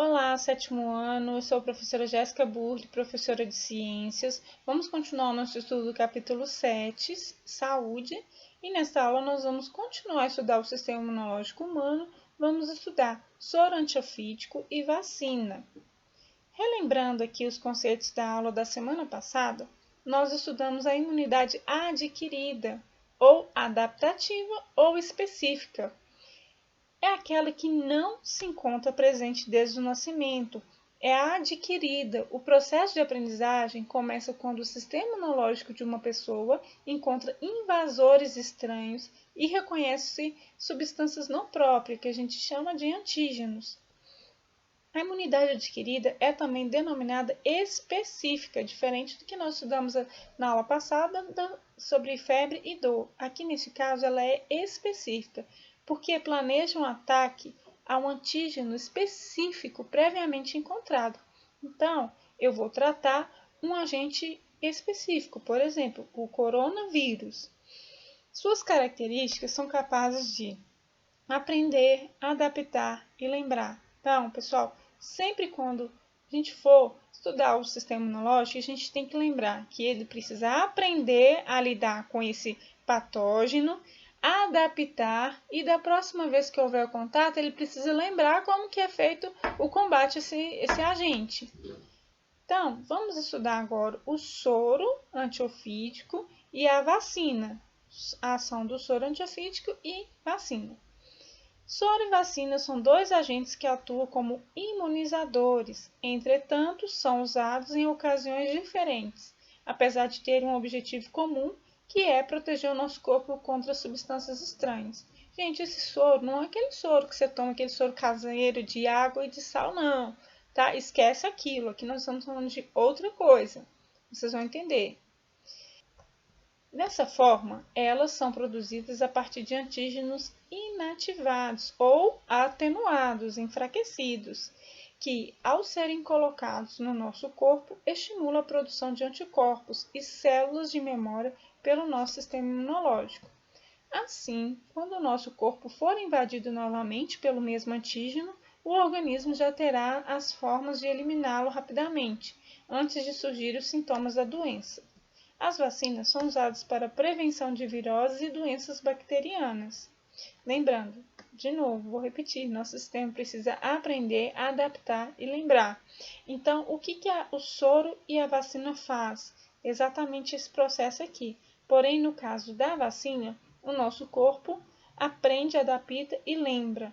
Olá, sétimo ano, eu sou a professora Jéssica Burle, professora de Ciências. Vamos continuar o nosso estudo do capítulo 7, Saúde, e nesta aula nós vamos continuar a estudar o sistema imunológico humano, vamos estudar soro antiofídico e vacina. Relembrando aqui os conceitos da aula da semana passada, nós estudamos a imunidade adquirida, ou adaptativa ou específica. É aquela que não se encontra presente desde o nascimento, é a adquirida. O processo de aprendizagem começa quando o sistema imunológico de uma pessoa encontra invasores estranhos e reconhece substâncias não próprias, que a gente chama de antígenos. A imunidade adquirida é também denominada específica, diferente do que nós estudamos na aula passada sobre febre e dor. Aqui, nesse caso, ela é específica, porque planeja um ataque a um antígeno específico previamente encontrado. Então, eu vou tratar um agente específico, por exemplo, o coronavírus. Suas características são capazes de aprender, adaptar e lembrar. Então, pessoal, sempre quando a gente for estudar o sistema imunológico, a gente tem que lembrar que ele precisa aprender a lidar com esse patógeno, adaptar e da próxima vez que houver contato, ele precisa lembrar como que é feito o combate a esse agente. Então, vamos estudar agora o soro antiofídico e a vacina, a ação do soro antiofídico e vacina. Soro e vacina são dois agentes que atuam como imunizadores, entretanto, são usados em ocasiões diferentes, apesar de terem um objetivo comum, que é proteger o nosso corpo contra substâncias estranhas. Gente, esse soro não é aquele soro que você toma, aquele soro caseiro de água e de sal, não, tá? Esquece aquilo, aqui nós estamos falando de outra coisa, vocês vão entender. Dessa forma, elas são produzidas a partir de antígenos inativados ou atenuados, enfraquecidos, que, ao serem colocados no nosso corpo, estimulam a produção de anticorpos e células de memória pelo nosso sistema imunológico. Assim, quando o nosso corpo for invadido novamente pelo mesmo antígeno, o organismo já terá as formas de eliminá-lo rapidamente, antes de surgir os sintomas da doença. As vacinas são usadas para a prevenção de viroses e doenças bacterianas. Lembrando, de novo, vou repetir, nosso sistema precisa aprender, adaptar e lembrar. Então, o que o soro e a vacina faz? Exatamente esse processo aqui. Porém, no caso da vacina, o nosso corpo aprende, adapta e lembra.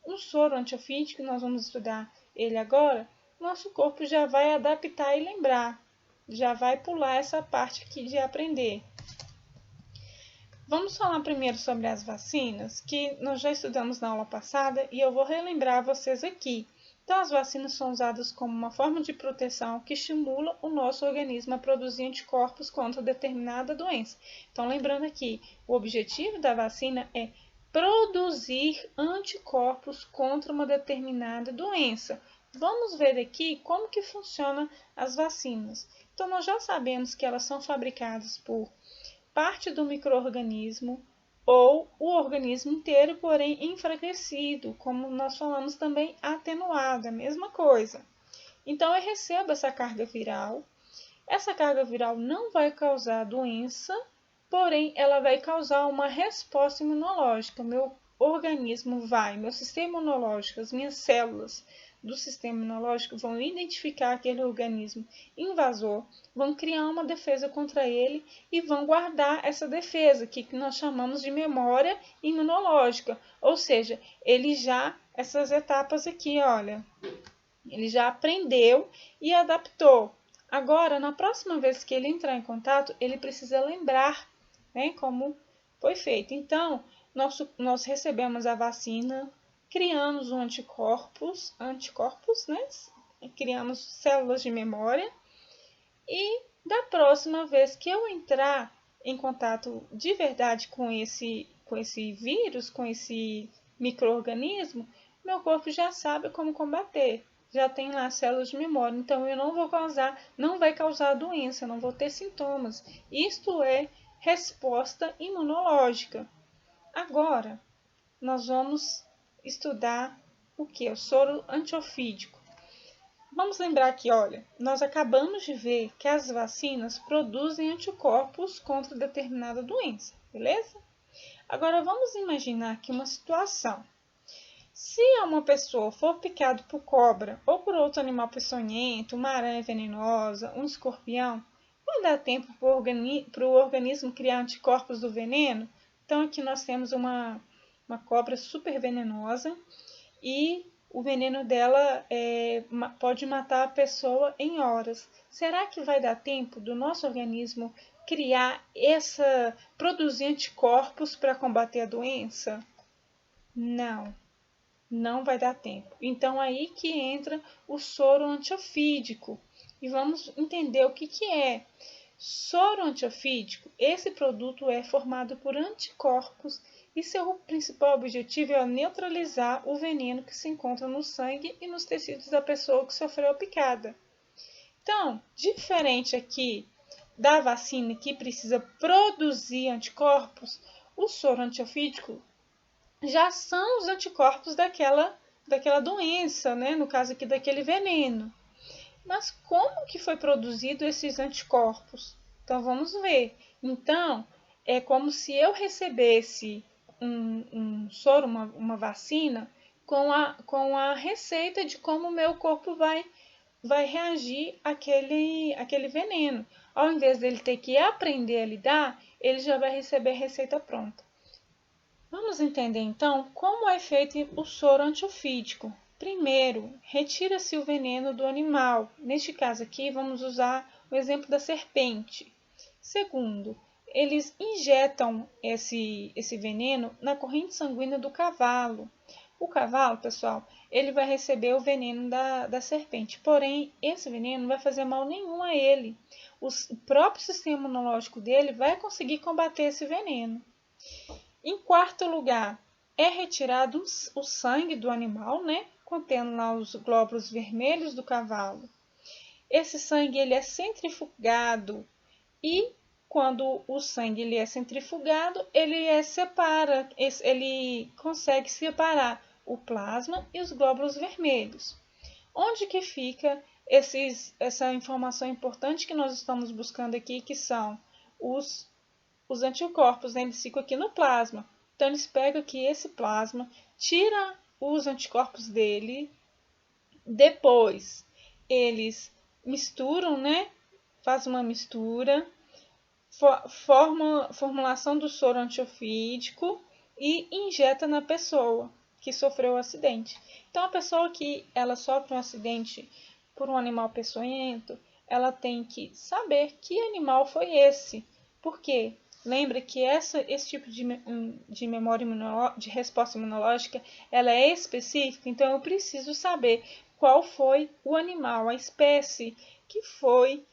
O soro antiofídico, nós vamos estudar ele agora, nosso corpo já vai adaptar e lembrar. Já vai pular essa parte aqui de aprender. Vamos falar primeiro sobre as vacinas, que nós já estudamos na aula passada e eu vou relembrar vocês aqui. Então, as vacinas são usadas como uma forma de proteção que estimula o nosso organismo a produzir anticorpos contra determinada doença. Então, lembrando aqui, o objetivo da vacina é produzir anticorpos contra uma determinada doença. Vamos ver aqui como que funcionam as vacinas. Então, nós já sabemos que elas são fabricadas por parte do micro-organismo ou o organismo inteiro, porém enfraquecido, como nós falamos também atenuado, a mesma coisa. Então, eu recebo essa carga viral. Essa carga viral não vai causar doença, porém, ela vai causar uma resposta imunológica. Meu organismo meu sistema imunológico, as minhas células do sistema imunológico vão identificar aquele organismo invasor, vão criar uma defesa contra ele e vão guardar essa defesa, que nós chamamos de memória imunológica. Ou seja, essas etapas aqui, olha, ele já aprendeu e adaptou. Agora, na próxima vez que ele entrar em contato, ele precisa lembrar, né, como foi feito. Então, nós recebemos a vacina, criamos um anticorpos, né? Criamos células de memória e da próxima vez que eu entrar em contato de verdade com esse vírus, com esse micro-organismo, meu corpo já sabe como combater. Já tem lá células de memória, então eu não vai causar doença, não vou ter sintomas. Isto é resposta imunológica. Agora, nós vamos estudar o que? O soro antiofídico. Vamos lembrar que, olha, nós acabamos de ver que as vacinas produzem anticorpos contra determinada doença, beleza? Agora vamos imaginar aqui uma situação. Se uma pessoa for picada por cobra ou por outro animal peçonhento, uma aranha venenosa, um escorpião, vai dar tempo para o organismo criar anticorpos do veneno? Então aqui nós temos uma cobra super venenosa e o veneno dela pode matar a pessoa em horas. Será que vai dar tempo do nosso organismo criar produzir anticorpos para combater a doença? Não, não vai dar tempo. Então aí que entra o soro antiofídico. E vamos entender o que é. Soro antiofídico, esse produto é formado por anticorpos e seu principal objetivo é neutralizar o veneno que se encontra no sangue e nos tecidos da pessoa que sofreu a picada. Então, diferente aqui da vacina que precisa produzir anticorpos, o soro antiofídico já são os anticorpos daquela doença, né? No caso aqui daquele veneno. Mas como que foi produzido esses anticorpos? Então vamos ver. Então é como se eu recebesse um soro, uma vacina, com a receita de como o meu corpo vai reagir àquele veneno. Ao invés dele ter que aprender a lidar, ele já vai receber a receita pronta. Vamos entender então como é feito o soro antiofídico. Primeiro, retira-se o veneno do animal. Neste caso aqui, vamos usar o exemplo da serpente. Segundo, eles injetam esse veneno na corrente sanguínea do cavalo. O cavalo, pessoal, ele vai receber o veneno da serpente, porém, esse veneno não vai fazer mal nenhum a ele. O próprio sistema imunológico dele vai conseguir combater esse veneno. Em quarto lugar, é retirado o sangue do animal, né, contendo lá os glóbulos vermelhos do cavalo. Esse sangue ele é centrifugado e quando o sangue ele é centrifugado, ele consegue separar o plasma e os glóbulos vermelhos. Onde que fica essa informação importante que nós estamos buscando aqui, que são os anticorpos, né? Eles ficam aqui no plasma. Então, eles pegam aqui esse plasma, tira os anticorpos dele, depois eles misturam, né? Faz uma mistura, formulação do soro antiofídico e injeta na pessoa que sofreu o acidente. Então, a pessoa que ela sofre um acidente por um animal peçonhento, ela tem que saber que animal foi esse. Por quê? Lembra que esse tipo de memória de resposta imunológica, ela é específica, então eu preciso saber qual foi o animal, a espécie que foi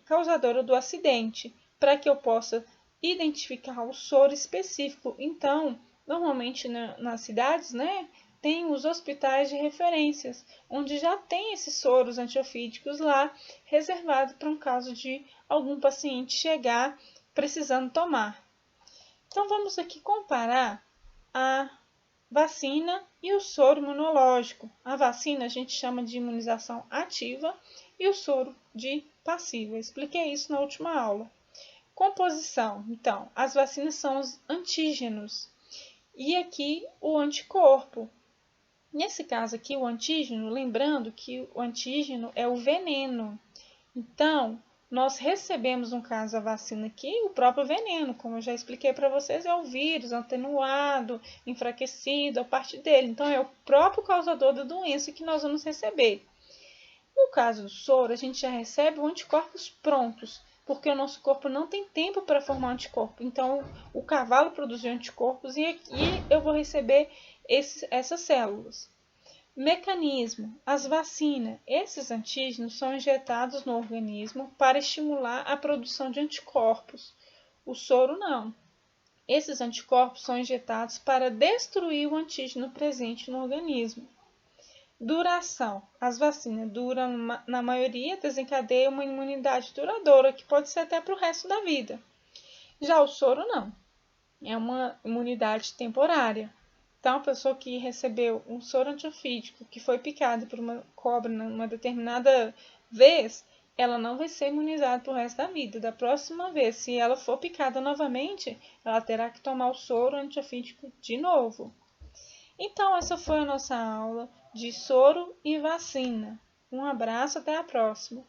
causadora do acidente, para que eu possa identificar o soro específico. Então, normalmente nas cidades, né, tem os hospitais de referências, onde já tem esses soros antiofídicos lá, reservado para um caso de algum paciente chegar precisando tomar. Então, vamos aqui comparar a vacina e o soro imunológico. A vacina a gente chama de imunização ativa e o soro de passiva. Eu expliquei isso na última aula. Composição. Então, as vacinas são os antígenos e aqui o anticorpo. Nesse caso aqui, o antígeno, lembrando que o antígeno é o veneno. Então, nós recebemos, no caso, a vacina aqui, o próprio veneno, como eu já expliquei para vocês, é o vírus atenuado, enfraquecido, a parte dele. Então, é o próprio causador da doença que nós vamos receber. No caso do soro, a gente já recebe os anticorpos prontos, porque o nosso corpo não tem tempo para formar anticorpo. Então, o cavalo produziu anticorpos e aqui eu vou receber essas células. Mecanismo. As vacinas. Esses antígenos são injetados no organismo para estimular a produção de anticorpos. O soro não. Esses anticorpos são injetados para destruir o antígeno presente no organismo. Duração. As vacinas duram, na maioria, desencadeiam uma imunidade duradoura, que pode ser até para o resto da vida. Já o soro não. É uma imunidade temporária. Então, a pessoa que recebeu um soro antiofídico, que foi picada por uma cobra numa determinada vez, ela não vai ser imunizada pro resto da vida. Da próxima vez, se ela for picada novamente, ela terá que tomar o soro antiofídico de novo. Então, essa foi a nossa aula de soro e vacina. Um abraço, até a próxima!